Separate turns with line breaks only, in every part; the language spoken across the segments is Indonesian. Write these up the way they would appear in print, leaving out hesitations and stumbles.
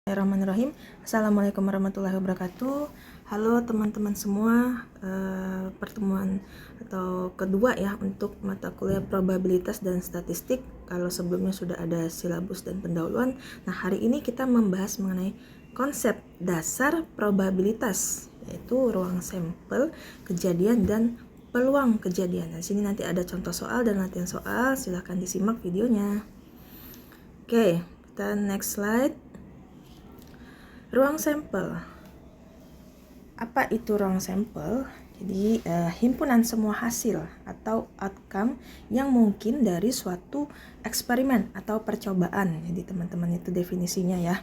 Bismillahirrahmanirrahim. Assalamualaikum warahmatullahi wabarakatuh. Halo teman-teman semua, pertemuan atau kedua ya untuk mata kuliah probabilitas dan statistik. Kalau sebelumnya sudah ada silabus dan pendahuluan, nah hari ini kita membahas mengenai konsep dasar probabilitas, yaitu ruang sampel, kejadian, dan peluang kejadian. Nah, di sini nanti ada contoh soal dan latihan soal, silahkan disimak videonya. Oke, kita next slide. Ruang sampel. Apa itu ruang sampel? Jadi himpunan semua hasil atau outcome yang mungkin dari suatu eksperimen atau percobaan. Jadi teman-teman itu definisinya ya.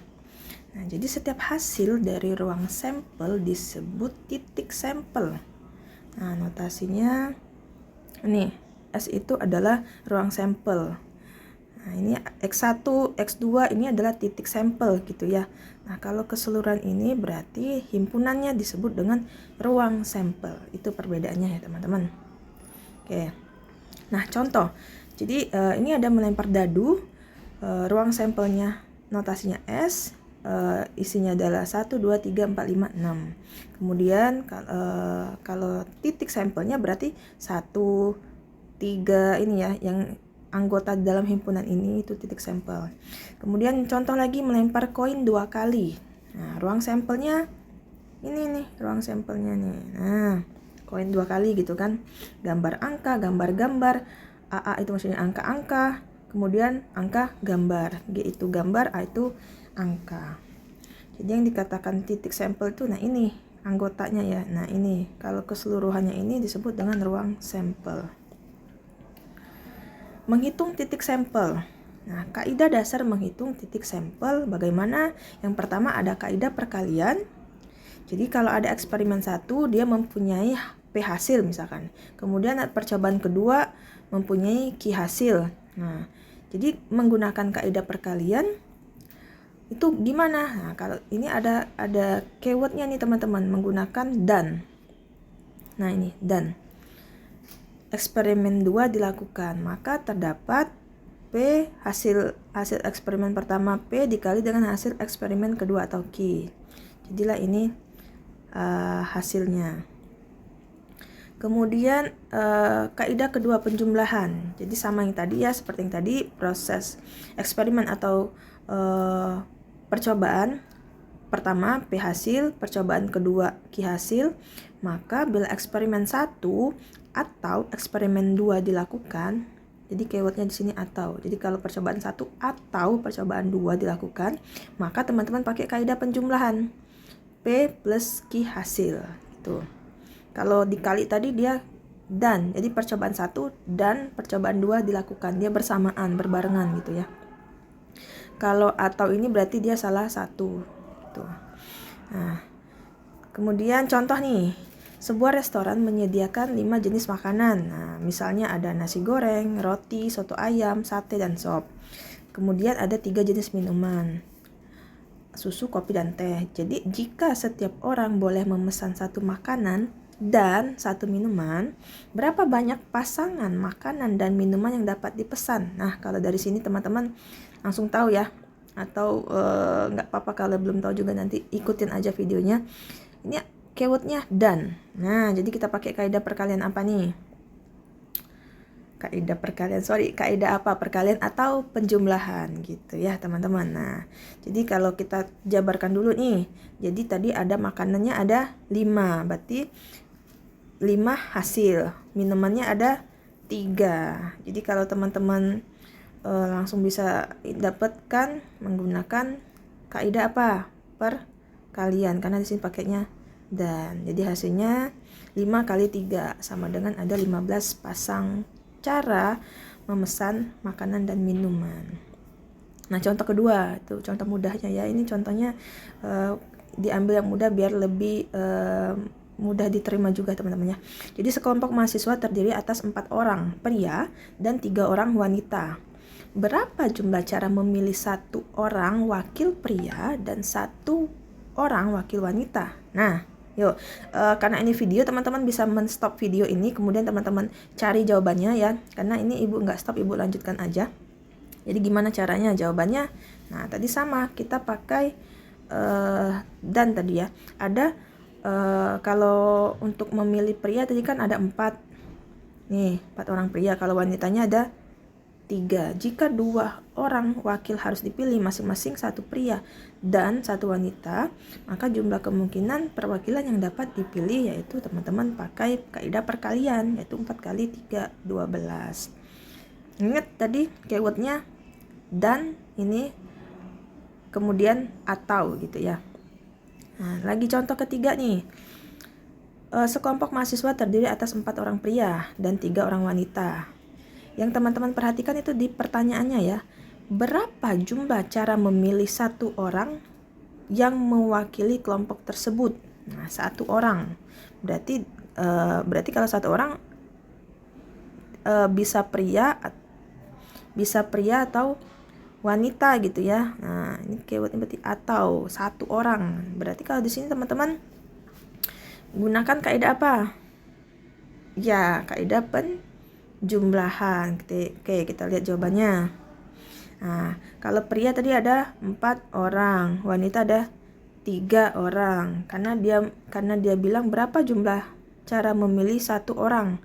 Nah, jadi setiap hasil dari ruang sampel disebut titik sampel. Nah, notasinya ini S itu adalah ruang sampel. Nah, ini X1, X2 ini adalah titik sampel gitu ya. Nah, kalau keseluruhan ini berarti himpunannya disebut dengan ruang sampel. Itu perbedaannya ya, teman-teman. Oke. Nah, contoh. Jadi ini ada melempar dadu. Ruang sampelnya notasinya S. Isinya adalah 1, 2, 3, 4, 5, 6. Kemudian kalau titik sampelnya berarti 1, 3 ini ya, yang anggota dalam himpunan ini itu titik sampel. Kemudian contoh lagi melempar koin 2 kali. Nah, ruang sampelnya ini nih, ruang sampelnya nih. Nah, koin 2 kali gitu kan. Gambar angka, gambar-gambar. AA itu maksudnya angka-angka. Kemudian angka gambar. G itu gambar, A itu angka. Jadi yang dikatakan titik sampel itu nah ini anggotanya ya. Nah, ini kalau keseluruhannya ini disebut dengan ruang sampel. Menghitung titik sampel. Nah, kaidah dasar menghitung titik sampel bagaimana? Yang pertama ada kaidah perkalian. Jadi kalau ada eksperimen 1 dia mempunyai P hasil misalkan. Kemudian percobaan kedua mempunyai Q hasil. Nah, jadi menggunakan kaidah perkalian itu gimana? Nah, kalau ini ada keywordnya nih teman-teman, menggunakan dan. Nah, ini dan. Eksperimen 2 dilakukan, maka terdapat P hasil eksperimen pertama P dikali dengan hasil eksperimen kedua atau Q. Jadilah ini hasilnya. Kemudian kaidah kedua penjumlahan. Jadi sama yang tadi ya, seperti yang tadi proses eksperimen atau percobaan pertama P hasil, percobaan kedua Q hasil, maka bila eksperimen 1 atau eksperimen 2 dilakukan, jadi keywordnya di sini atau. Jadi kalau percobaan 1 atau percobaan 2 dilakukan, maka teman-teman pakai kaidah penjumlahan. P plus Q hasil gitu. Kalau dikali tadi dia dan. Jadi percobaan 1 dan percobaan 2 dilakukan, dia bersamaan, berbarengan gitu ya. Kalau atau ini berarti dia salah satu gitu. Nah, kemudian contoh nih. Sebuah restoran menyediakan 5 jenis makanan. Nah, misalnya ada nasi goreng, roti, soto ayam, sate, dan sop. Kemudian ada 3 jenis minuman. Susu, kopi, dan teh. Jadi, jika setiap orang boleh memesan 1 makanan dan 1 minuman, berapa banyak pasangan makanan dan minuman yang dapat dipesan? Nah, kalau dari sini teman-teman langsung tahu ya. Atau nggak apa-apa kalau belum tahu juga, nanti ikutin aja videonya. Ini keywordnya dan. Nah, jadi kita pakai kaidah perkalian apa nih? Kaidah apa? Perkalian atau penjumlahan gitu ya, teman-teman. Nah, jadi kalau kita jabarkan dulu nih. Jadi tadi ada makanannya ada 5, berarti 5 hasil. Minumannya ada 3. Jadi kalau teman-teman langsung bisa dapatkan menggunakan kaidah apa? Perkalian, karena di sini pakainya dan. Jadi hasilnya 5 kali 3 sama dengan ada 15 pasang cara memesan makanan dan minuman. Nah, contoh kedua itu contoh mudahnya ya. Ini contohnya diambil yang mudah biar lebih mudah diterima juga teman-teman ya. Jadi sekelompok mahasiswa terdiri atas 4 orang pria dan 3 orang wanita. Berapa jumlah cara memilih 1 orang wakil pria dan 1 orang wakil wanita? Nah, yuk, karena ini video, teman-teman bisa men-stop video ini, kemudian teman-teman cari jawabannya ya. Karena ini ibu nggak stop, ibu lanjutkan aja. Jadi gimana caranya jawabannya? Nah, tadi sama, kita pakai dan tadi ya. Ada kalau untuk memilih pria tadi kan ada 4 nih, 4 orang pria. Kalau wanitanya ada 3. Jika 2 orang wakil harus dipilih, masing-masing 1 pria dan 1 wanita, maka jumlah kemungkinan perwakilan yang dapat dipilih yaitu teman-teman pakai kaidah perkalian, yaitu 4 kali 3, 12. Ingat tadi keywordnya dan, ini kemudian atau gitu ya. Nah, lagi contoh ketiga nih. Sekelompok mahasiswa terdiri atas 4 orang pria dan 3 orang wanita. Yang teman-teman perhatikan itu di pertanyaannya ya. Berapa jumlah cara memilih 1 orang yang mewakili kelompok tersebut? Nah, 1 orang. Berarti kalau 1 orang bisa pria atau wanita gitu ya. Nah, ini keywordnya berarti atau 1 orang. Berarti kalau di sini teman-teman gunakan kaidah apa? Ya, kaidah penjumlahan. Oke, kita lihat jawabannya. Nah, kalau pria tadi ada 4 orang, wanita ada 3 orang. Karena dia bilang berapa jumlah cara memilih 1 orang,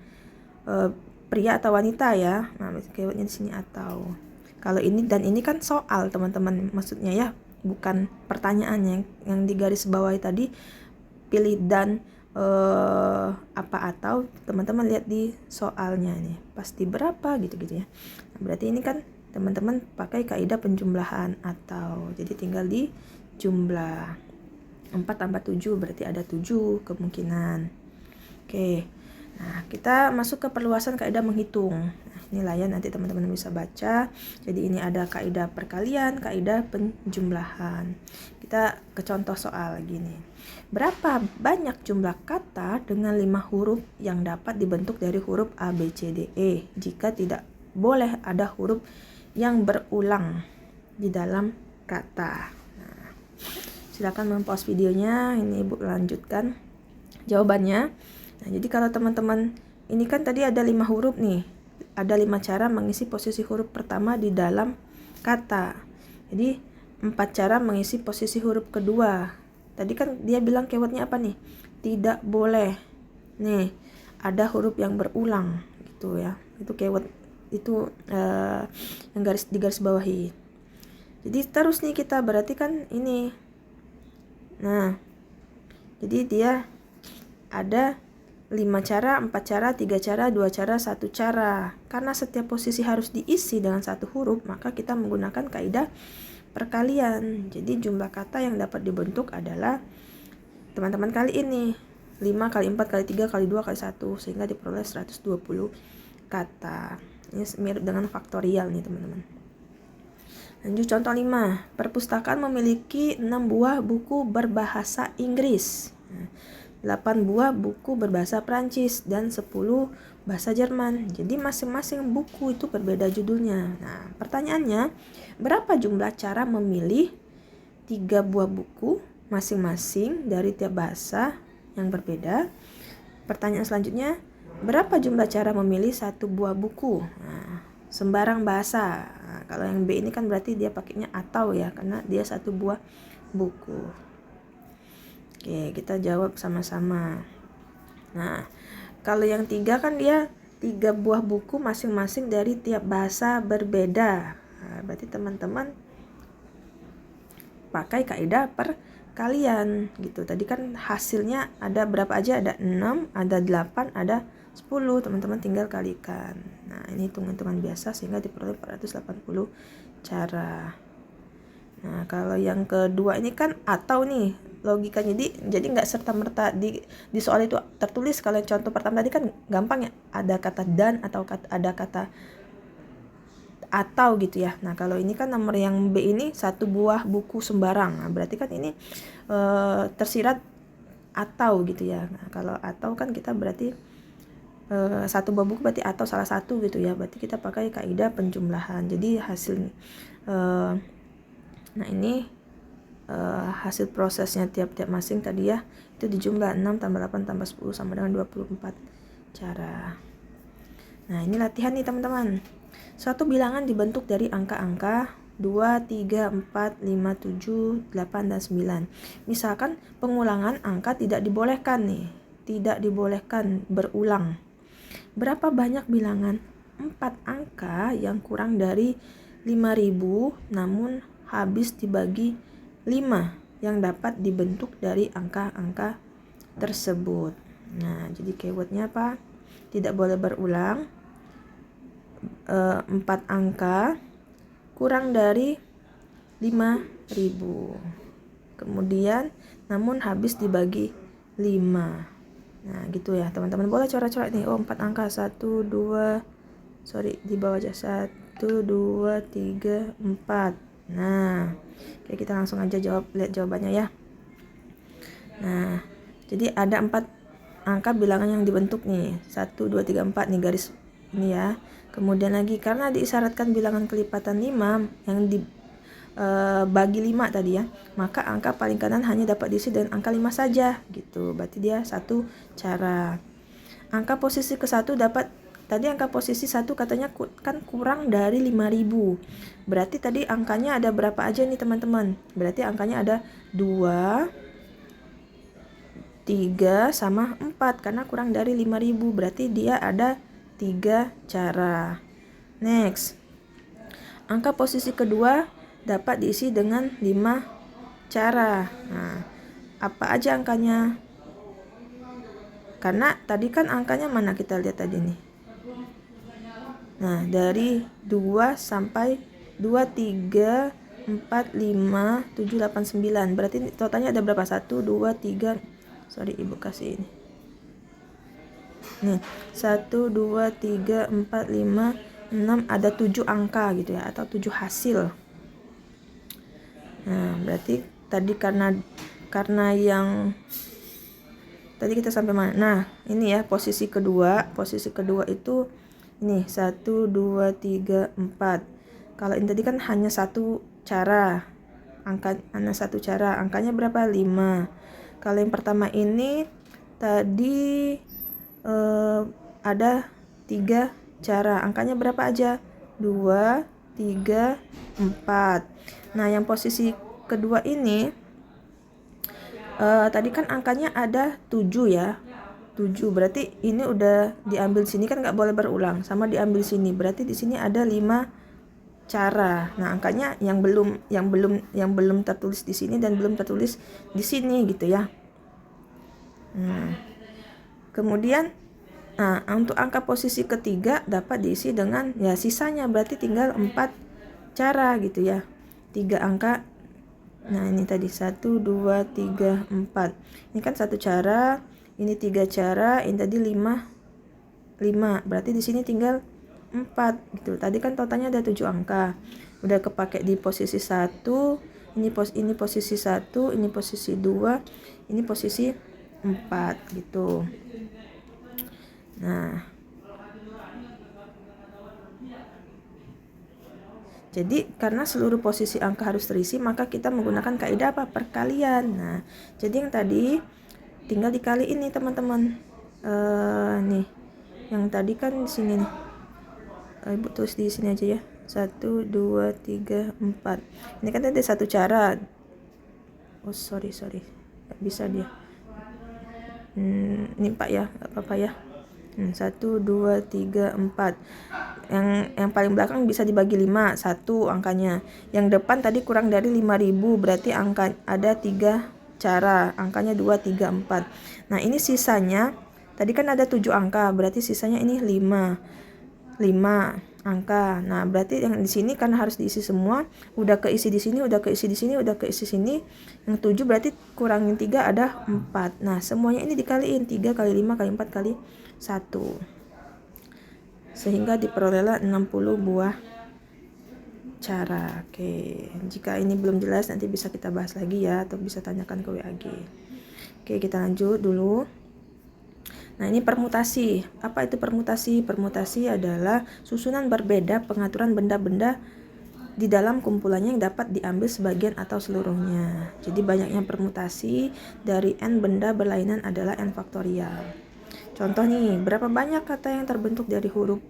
pria atau wanita ya. Nah, keywordnya di sini atau. Kalau ini dan ini kan soal teman-teman, maksudnya ya, bukan pertanyaan yang di garis bawah tadi pilih dan apa atau, teman-teman lihat di soalnya nih pasti berapa gitu ya. Nah, berarti ini kan teman-teman pakai kaidah penjumlahan atau, jadi tinggal di jumlah 4 tambah 7 berarti ada 7 kemungkinan. Oke. Nah, kita masuk ke perluasan kaidah menghitung. Nah, inilah ya, nanti teman-teman bisa baca. Jadi ini ada kaidah perkalian, kaidah penjumlahan. Kita ke contoh soal gini. Berapa banyak jumlah kata dengan 5 huruf yang dapat dibentuk dari huruf A, B, C, D, E jika tidak boleh ada huruf yang berulang di dalam kata? Nah, silakan mempause videonya, ini Ibu lanjutkan jawabannya. Nah, jadi kalau teman-teman, ini kan tadi ada 5 huruf nih. Ada 5 cara mengisi posisi huruf pertama di dalam kata. Jadi 4 cara mengisi posisi huruf kedua. Tadi kan dia bilang keywordnya apa nih? Tidak boleh. Nih, ada huruf yang berulang gitu ya. Itu keyword itu yang di garis bawahi. Jadi terus nih kita berarti kan ini. Nah, jadi dia ada 5 cara, 4 cara, 3 cara, 2 cara, 1 cara. Karena setiap posisi harus diisi dengan 1 huruf, maka kita menggunakan kaidah perkalian. Jadi jumlah kata yang dapat dibentuk adalah teman-teman kali ini 5 kali 4 kali 3 kali 2 kali 1, sehingga diperoleh 120 kata. Ini mirip dengan faktorial nih teman-teman. Lanjut contoh 5. Perpustakaan memiliki 6 buah buku berbahasa Inggris, 8 buah buku berbahasa Prancis, dan 10 bahasa Jerman. Jadi masing-masing buku itu berbeda judulnya. Nah, pertanyaannya, berapa jumlah cara memilih 3 buah buku masing-masing dari tiap bahasa yang berbeda? Pertanyaan selanjutnya, berapa jumlah cara memilih 1 buah buku? Nah, sembarang bahasa. Nah, kalau yang B ini kan berarti dia pakainya atau ya, karena dia 1 buah buku. Oke, kita jawab sama-sama. Nah, kalau yang 3 kan dia 3 buah buku masing-masing dari tiap bahasa berbeda. Nah, berarti teman-teman pakai kaidah perkalian gitu. Tadi kan hasilnya ada berapa aja? Ada 6, ada 8, ada 10. Teman-teman tinggal kalikan. Nah, ini hitung-hitungan biasa sehingga diperoleh 480 cara. Nah, kalau yang kedua ini kan atau nih logikanya, jadi nggak serta-merta di soal itu tertulis. Kalau yang contoh pertama tadi kan gampang ya, ada kata dan atau ada kata atau gitu ya. Nah, kalau ini kan nomor yang B ini 1 buah buku sembarang. Nah, berarti kan ini tersirat atau gitu ya. Nah, kalau atau kan kita berarti 1 buah buku berarti atau salah satu gitu ya. Berarti kita pakai kaidah penjumlahan. Jadi hasil nah ini hasil prosesnya tiap-tiap masing tadi ya, itu dijumlah 6 tambah 8 tambah 10 sama dengan 24 cara. Nah, ini latihan nih teman-teman. Suatu bilangan dibentuk dari angka-angka 2, 3, 4, 5, 7, 8, dan 9. Misalkan pengulangan angka tidak dibolehkan nih. Tidak dibolehkan berulang. Berapa banyak bilangan 4 angka yang kurang dari 5.000 namun habis dibagi 5 yang dapat dibentuk dari angka-angka tersebut. Nah, jadi keywordnya apa? Tidak boleh berulang. 4 angka kurang dari 5.000. Kemudian namun habis dibagi 5. Nah, gitu ya, teman-teman. Boleh coret-coret nih. 4 angka. 1, 2, di bawah aja. 1, 2, 3, 4. Nah, oke, kita langsung aja lihat jawabannya ya. Nah, jadi ada 4 angka bilangan yang dibentuk nih. 1, 2, 3, 4 nih garis ini ya. Kemudian lagi karena diisyaratkan bilangan kelipatan 5 yang bagi 5 tadi ya, maka angka paling kanan hanya dapat diisi dengan angka 5 saja gitu. Berarti dia satu cara. Angka posisi ke-1 dapat, tadi angka posisi 1 katanya kan kurang dari 5.000. Berarti tadi angkanya ada berapa aja nih teman-teman? Berarti angkanya ada 2, 3 sama 4 karena kurang dari 5.000. Berarti dia ada 3 cara. Next. Angka posisi kedua dapat diisi dengan 5 cara. Nah, apa aja angkanya? Karena tadi kan angkanya mana kita lihat tadi nih. Nah, dari 2 sampai 2, 3, 4, 5, 7, 8, 9. Berarti totalnya ada berapa? 1, 2, 3. Ibu kasih ini. Nih, 1, 2, 3, 4, 5, 6, ada 7 angka gitu ya, atau 7 hasil. Nah, berarti tadi karena yang tadi kita sampai mana? Nah, ini ya posisi kedua. Posisi kedua itu ini 1, 2, 3, 4. Kalau ini tadi kan hanya satu cara. Hanya satu cara. Angkanya berapa? 5. Kalau yang pertama ini tadi ada 3 cara. Angkanya berapa aja? 2, 3, 4. Nah, yang posisi kedua ini tadi kan angkanya ada 7 ya. 7 berarti ini udah diambil sini kan nggak boleh berulang, sama diambil sini. Berarti di sini ada 5 cara. Nah, angkanya yang belum tertulis di sini dan belum tertulis di sini gitu ya. Kemudian untuk angka posisi ketiga dapat diisi dengan ya sisanya, berarti tinggal 4 cara gitu ya. 3 angka. Nah, ini tadi 1, 2, 3, 4. Ini kan satu cara, ini 3 cara, ini tadi 5. Berarti di sini tinggal 4 gitu. Tadi kan totalnya ada 7 angka. Udah kepake di posisi 1, ini posisi 1, ini posisi 2, ini posisi 4 gitu. Nah, jadi karena seluruh posisi angka harus terisi, maka kita menggunakan kaidah apa? Perkalian. Nah, jadi yang tadi tinggal dikaliin nih teman-teman. Nih, yang tadi kan di sini nih. Ibu tulis di sini aja ya. 1, 2, 3, 4. Ini kan ada satu cara. Sorry. Gak bisa dia. Ini Pak ya, gak apa-apa ya. 1, 2, 3, 4. Yang paling belakang bisa dibagi 5, 1 angkanya. Yang depan tadi kurang dari 5.000, berarti angka ada 3 cara. Angkanya 2, 3, 4. Nah, ini sisanya tadi kan ada 7 angka, berarti sisanya ini 5 angka. Nah, berarti yang di sini kan harus diisi semua. Udah keisi di sini, udah keisi di sini, udah keisi sini. Yang 7 berarti kurangin 3 ada 4. Nah, semuanya ini dikaliin 3 kali 5 kali 4 kali 1. Sehingga diperolehlah 60 buah cara. Oke, jika ini belum jelas nanti bisa kita bahas lagi ya, atau bisa tanyakan ke WAG. Oke, kita lanjut dulu. Nah, ini permutasi. Apa itu permutasi? Permutasi adalah susunan berbeda pengaturan benda-benda di dalam kumpulannya yang dapat diambil sebagian atau seluruhnya. Jadi banyaknya permutasi dari n benda berlainan adalah n faktorial. Contoh nih, berapa banyak kata yang terbentuk dari huruf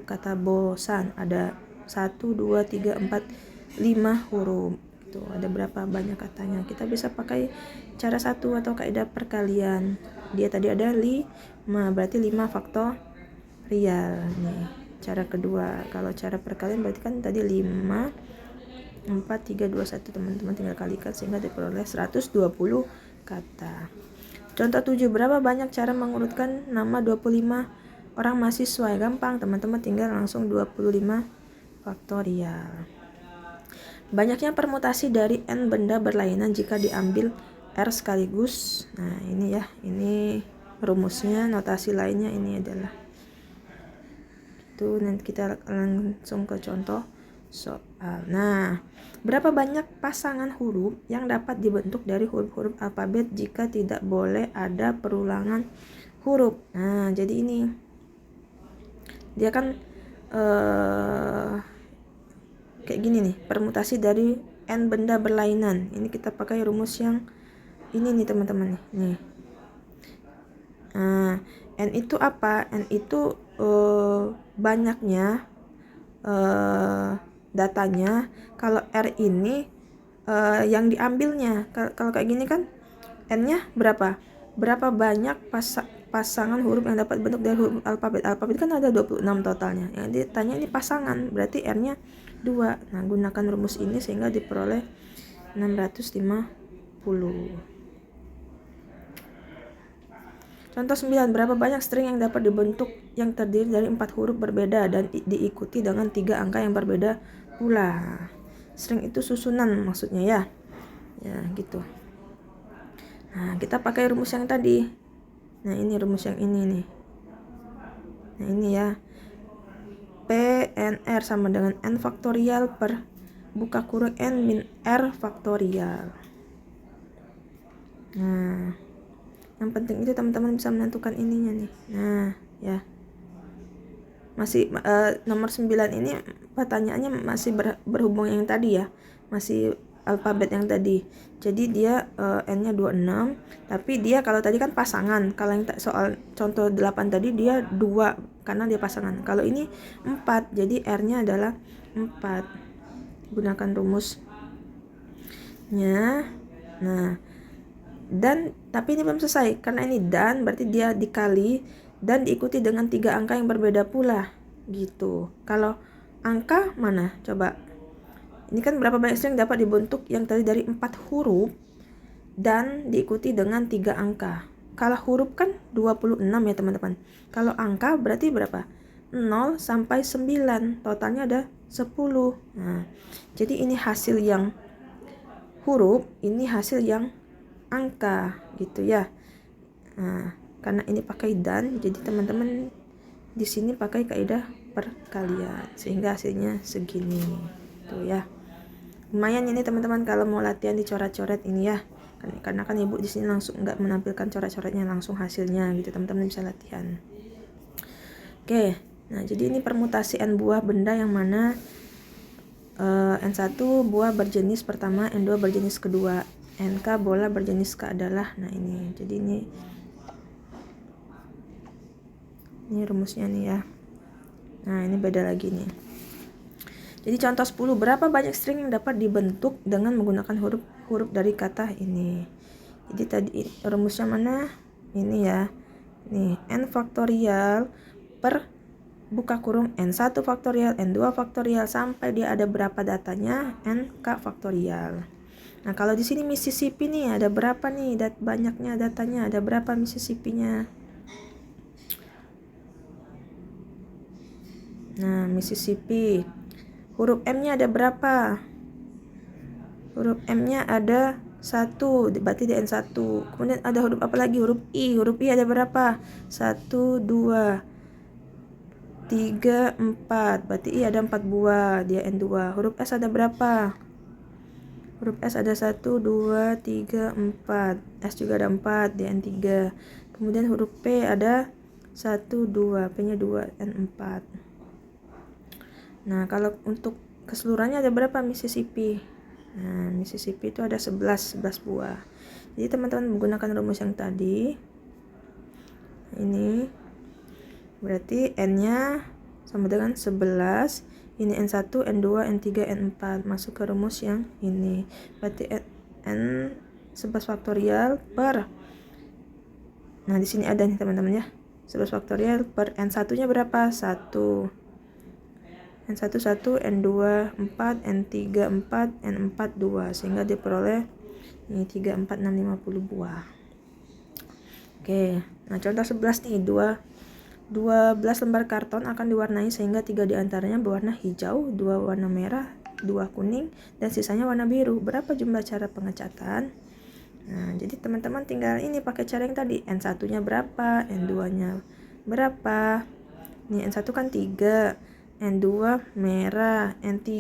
kata bosan? Ada 1, 2, 3, 4, 5 huruf. Tuh, ada berapa banyak katanya. Kita bisa pakai cara 1 atau kaidah perkalian. Dia tadi ada 5, berarti 5 faktorial nih. Cara kedua, kalau cara perkalian berarti kan tadi 5 4 3 2 1, teman-teman tinggal kalikan sehingga diperoleh 120 kata. Contoh 7, berapa banyak cara mengurutkan nama 25 orang mahasiswa? Gampang, teman-teman tinggal langsung 25 faktorial. Banyaknya permutasi dari n benda berlainan jika diambil R sekaligus. Nah, ini ya, ini rumusnya, notasi lainnya ini adalah. Itu nanti kita langsung ke contoh soal. Nah, berapa banyak pasangan huruf yang dapat dibentuk dari huruf-huruf alfabet jika tidak boleh ada perulangan huruf? Nah, jadi ini dia kan kayak gini nih, permutasi dari n benda berlainan. Ini kita pakai rumus yang ini nih teman-teman nih. N itu apa? N itu banyaknya datanya. Kalau R ini yang diambilnya. Kalau kayak gini kan N-nya berapa? Berapa banyak pasangan huruf yang dapat bentuk dari huruf alfabet. Alfabet kan ada 26 totalnya. Yang ditanya ini pasangan, berarti R-nya 2. Nah, gunakan rumus ini sehingga diperoleh 650. Contoh 9, berapa banyak string yang dapat dibentuk yang terdiri dari 4 huruf berbeda dan diikuti dengan 3 angka yang berbeda pula. String itu susunan maksudnya ya. Ya, gitu. Nah, kita pakai rumus yang tadi. Nah, ini rumus yang ini nih. Nah, ini ya. PNR sama dengan N faktorial per buka kurung N min R faktorial. Nah, yang penting itu teman-teman bisa menentukan ininya nih. Nah, ya. Masih nomor 9 ini pertanyaannya masih berhubung yang tadi ya. Masih alfabet yang tadi. Jadi dia N-nya 26, tapi dia kalau tadi kan pasangan. Kalau yang soal contoh 8 tadi dia 2 karena dia pasangan. Kalau ini 4, jadi R-nya adalah 4. Gunakan rumusnya. Nah, dan tapi ini belum selesai karena ini dan berarti dia dikali dan diikuti dengan 3 angka yang berbeda pula gitu. Kalau angka mana? Coba. Ini kan berapa banyak string dapat dibentuk yang tadi dari 4 huruf dan diikuti dengan 3 angka. Kalau huruf kan 26 ya teman-teman. Kalau angka berarti berapa? 0 sampai 9. Totalnya ada 10. Nah, jadi ini hasil yang huruf, ini hasil yang angka gitu ya. Nah, karena ini pakai dan, jadi teman-teman di sini pakai kaidah perkalian sehingga hasilnya segini. Tuh ya. Lumayan ini teman-teman kalau mau latihan dicoret-coret ini ya. Karena kan ibu di sini langsung nggak menampilkan coret-coretnya, langsung hasilnya gitu, teman-teman bisa latihan. Oke, nah jadi ini permutasi n buah benda yang mana N1 buah berjenis pertama, N2 berjenis kedua, NK bola berjenis K adalah, nah ini, jadi ini rumusnya nih ya. Nah ini beda lagi nih. Jadi contoh 10, berapa banyak string yang dapat dibentuk dengan menggunakan huruf dari kata ini. Jadi tadi rumusnya mana? Ini ya. Nih, N faktorial per buka kurung N1 faktorial, N2 faktorial sampai dia ada berapa datanya? NK faktorial. Nah, kalau di sini Mississippi nih ada berapa nih? Banyaknya datanya ada berapa Mississippi-nya? Nah, Mississippi. Huruf M-nya ada berapa? Huruf M-nya ada 1, berarti di N1. Kemudian ada huruf apa lagi? Huruf I. Huruf I ada berapa? 1, 2, 3, 4. Berarti I ada 4 buah, dia N2. Huruf S ada berapa? Huruf S ada 1, 2, 3, 4. S juga ada 4, dia N3. Kemudian huruf P ada 1, 2. P-nya 2, N4. Nah, kalau untuk keseluruhannya ada berapa Mississippi? Nah, Mississippi itu ada 11 buah. Jadi teman-teman menggunakan rumus yang tadi. Ini berarti N-nya sama dengan 11. Ini N1, N2, N3, N4. Masuk ke rumus yang ini. Berarti N 11 faktorial per, nah di sini ada nih teman-teman ya, 11 faktorial per N1-nya berapa? 1. N1 1, N2 4, N3 4, N4 2, sehingga diperoleh ini 3, 4, 6, 50 buah. Oke, nah contoh 11 nih, 12 lembar karton akan diwarnai sehingga 3 diantaranya berwarna hijau, 2 warna merah, 2 kuning, dan sisanya warna biru. Berapa jumlah cara pengecatan? Nah, jadi teman-teman tinggal ini pakai cara yang tadi. N1-nya berapa, N2-nya berapa. Ini N1 kan 3, N2 merah, N3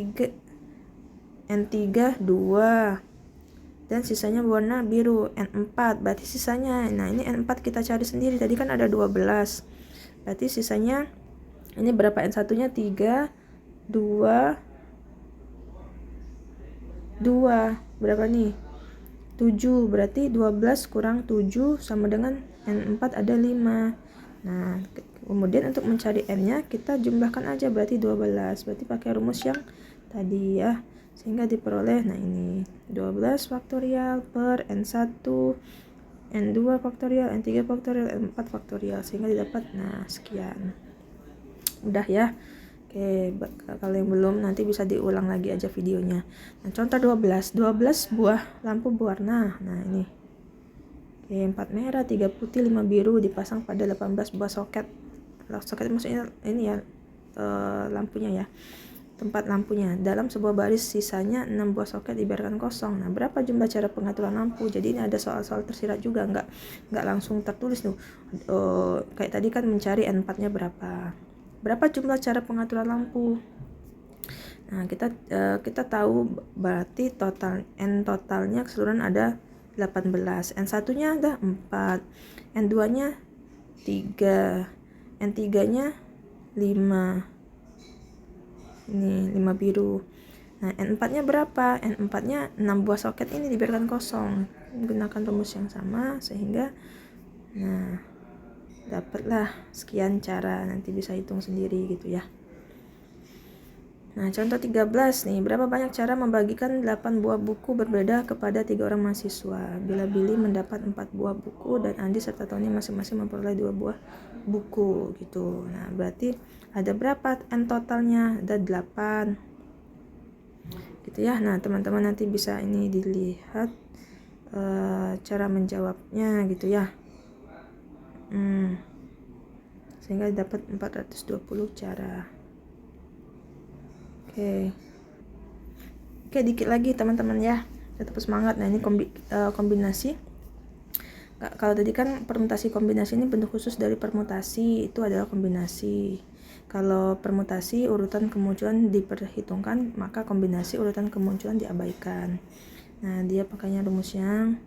2, dan sisanya warna biru, N4. Berarti sisanya, nah ini N4 kita cari sendiri, tadi kan ada 12, berarti sisanya ini berapa? N1-nya 3, 2, berapa nih? 7, berarti 12 kurang 7 sama dengan N4 ada 5. Nah, kemudian untuk mencari N-nya kita jumlahkan aja, berarti 12. Berarti pakai rumus yang tadi ya, sehingga diperoleh, nah ini 12 faktorial per N1, N2 faktorial, N3 faktorial, N4 faktorial, sehingga didapat, nah sekian. Udah ya. Oke, kalau yang belum nanti bisa diulang lagi aja videonya. Nah, contoh 12 buah lampu berwarna. Nah, ini. Oke, 4 merah, 3 putih, 5 biru dipasang pada 18 buah soket. Soket maksudnya ini ya, lampunya ya. Tempat lampunya. Dalam sebuah baris sisanya 6 buah soket dibiarkan kosong. Nah, berapa jumlah cara pengaturan lampu? Jadi ini ada soal-soal tersirat juga, nggak langsung tertulis tuh. Kayak tadi kan mencari N4-nya berapa. Berapa jumlah cara pengaturan lampu? Nah, kita tahu berarti totalnya keseluruhan ada 18. N1-nya ada 4, N2-nya 3, N3-nya 5. Ini 5 biru. Nah, N4-nya berapa? N4-nya 6 buah soket ini dibiarkan kosong. Menggunakan rumus yang sama sehingga nah dapatlah sekian cara, nanti bisa hitung sendiri gitu ya. Nah, contoh 13 nih, berapa banyak cara membagikan 8 buah buku berbeda kepada 3 orang mahasiswa. Bila Billy mendapat 4 buah buku dan Andi serta Tony masing-masing memperoleh 2 buah buku gitu. Nah, berarti ada berapa N totalnya? Ada 8 gitu ya. Nah, teman-teman nanti bisa ini dilihat cara menjawabnya gitu ya. Sehingga dapat 420 cara. Oke, dikit lagi teman-teman ya, tetap semangat. Nah, ini kombinasi. Kalau tadi kan permutasi kombinasi, ini bentuk khusus dari permutasi, itu adalah kombinasi. Kalau permutasi urutan kemunculan diperhitungkan, maka kombinasi urutan kemunculan diabaikan. Nah, dia pakainya rumus yang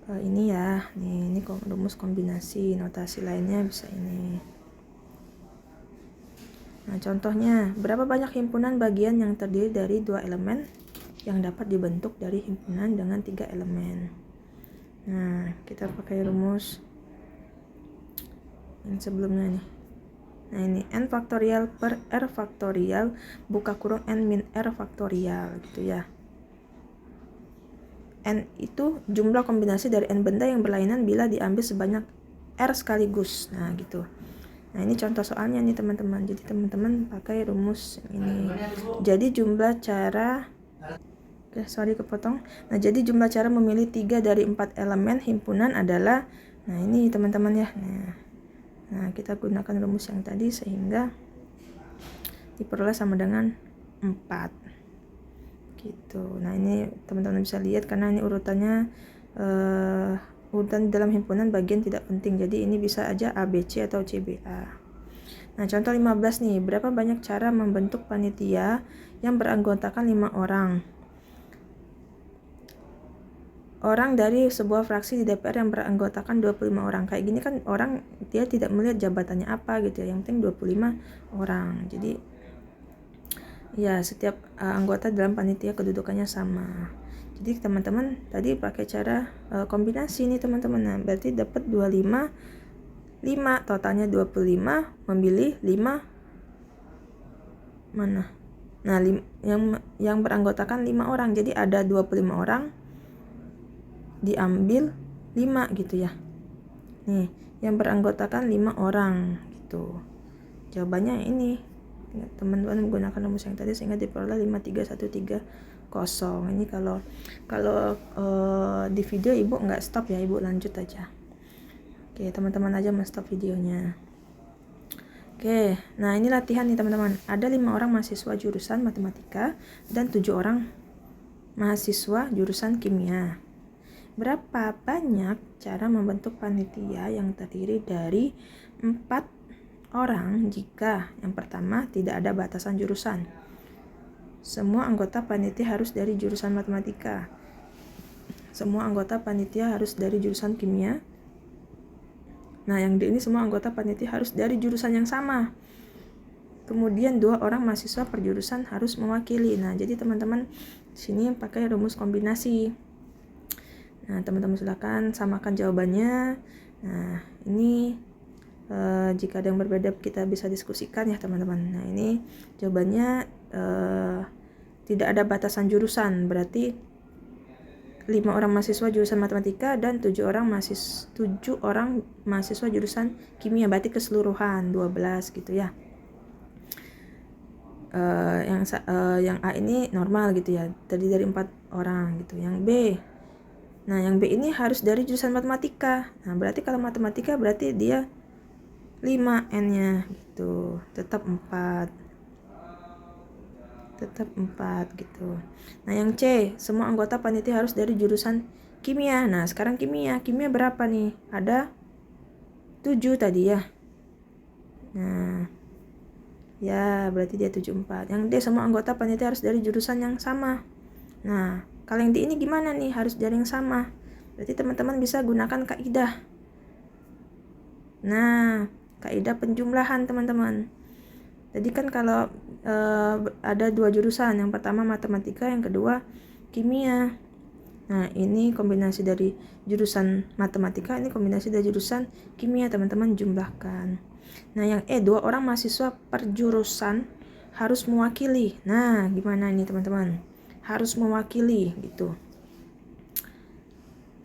ini ya. Nih, ini rumus kombinasi. Notasi lainnya bisa ini. Nah, contohnya, berapa banyak himpunan bagian yang terdiri dari 2 elemen yang dapat dibentuk dari himpunan dengan 3 elemen. Nah, kita pakai rumus yang sebelumnya nih. Nah, ini N faktorial per R faktorial buka kurung N min R faktorial gitu ya. N itu jumlah kombinasi dari N benda yang berlainan bila diambil sebanyak R sekaligus. Nah, gitu. Nah, ini contoh soalnya nih teman-teman. Jadi teman-teman pakai rumus ini. Jadi jumlah cara kepotong. Nah, jadi jumlah cara memilih 3 dari 4 elemen himpunan adalah, nah ini teman-teman ya. Nah, kita gunakan rumus yang tadi sehingga diperoleh sama dengan 4. Gitu. Nah, ini teman-teman bisa lihat karena ini urutannya urutan dalam himpunan bagian tidak penting, jadi ini bisa aja ABC atau CBA. Nah, contoh 15 nih, berapa banyak cara membentuk panitia yang beranggotakan 5 orang dari sebuah fraksi di DPR yang beranggotakan 25 orang. Kayak gini kan orang dia tidak melihat jabatannya apa gitu ya, yang penting 25 orang. Jadi ya setiap anggota dalam panitia kedudukannya sama. Jadi teman-teman tadi pakai cara kombinasi nih teman-teman. Nah, berarti dapat 25, 5, totalnya 25, memilih 5 mana? Nah, yang beranggotakan 5 orang. Jadi ada 25 orang, diambil 5 gitu ya. Nih, yang beranggotakan 5 orang gitu. Jawabannya ini. Teman-teman menggunakan rumus yang tadi sehingga diperoleh 53130. Ini kalau di video ibu nggak stop ya, ibu lanjut aja. Oke, teman-teman aja stop videonya. Oke, nah ini latihan nih teman-teman. Ada 5 orang mahasiswa jurusan matematika dan 7 orang mahasiswa jurusan kimia. Berapa banyak cara membentuk panitia yang terdiri dari 4 orang jika yang pertama tidak ada batasan jurusan? Semua anggota panitia harus dari jurusan matematika. Semua anggota panitia harus dari jurusan kimia. Nah, yang di ini semua anggota panitia harus dari jurusan yang sama. Kemudian 2 orang mahasiswa per jurusan harus mewakili. Nah, jadi teman-teman sini pakai rumus kombinasi. Nah, teman-teman silakan samakan jawabannya. Nah, ini jika ada yang berbeda kita bisa diskusikan ya teman-teman. Nah, ini jawabannya tidak ada batasan jurusan, berarti 5 orang mahasiswa jurusan matematika dan 7 orang mahasiswa jurusan kimia, berarti keseluruhan 12 gitu ya. Yang A ini normal gitu ya, terdiri dari 4 orang gitu. Yang B, nah yang B ini harus dari jurusan matematika. Nah, berarti kalau matematika berarti dia 5 N-nya gitu, tetap 4 gitu. Nah, yang C, semua anggota panitia harus dari jurusan kimia. Nah, sekarang kimia berapa nih? Ada 7 tadi ya. Nah, ya berarti dia 74. Yang D, semua anggota panitia harus dari jurusan yang sama. Nah, kalau yang D ini gimana nih? Harus dari yang sama. Berarti teman-teman bisa gunakan kaidah. Nah, kaidah penjumlahan teman-teman. Jadi kan kalau ada 2 jurusan, yang pertama matematika, yang kedua kimia. Nah, ini kombinasi dari jurusan matematika, ini kombinasi dari jurusan kimia, teman-teman jumlahkan. Nah, yang E, 2 orang mahasiswa per jurusan harus mewakili. Nah, gimana ini teman-teman? Harus mewakili gitu.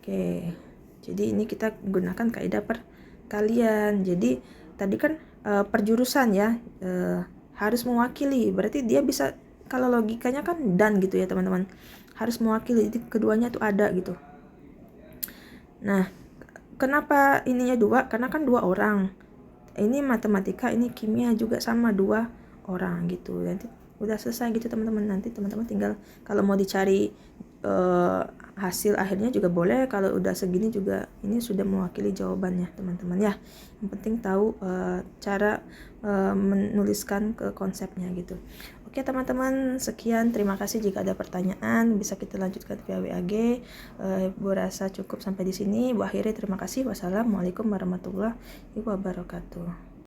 Oke, jadi ini kita gunakan kaidah perkalian. Jadi tadi kan per jurusan ya, harus mewakili, berarti dia bisa, kalau logikanya kan dan gitu ya teman-teman, harus mewakili, jadi keduanya tuh ada gitu. Nah, kenapa ininya 2? Karena kan 2 orang, ini matematika, ini kimia juga sama 2 orang gitu. Nanti udah selesai gitu teman-teman. Nanti teman-teman tinggal kalau mau dicari hasil akhirnya juga boleh. Kalau udah segini juga ini sudah mewakili jawabannya teman-teman ya. Yang penting tahu cara menuliskan ke konsepnya gitu. Oke teman-teman, sekian, terima kasih. Jika ada pertanyaan bisa kita lanjutkan via WAG. Ibu rasa cukup sampai di sini. Bu akhiri, terima kasih. Wassalamualaikum warahmatullahi wabarakatuh.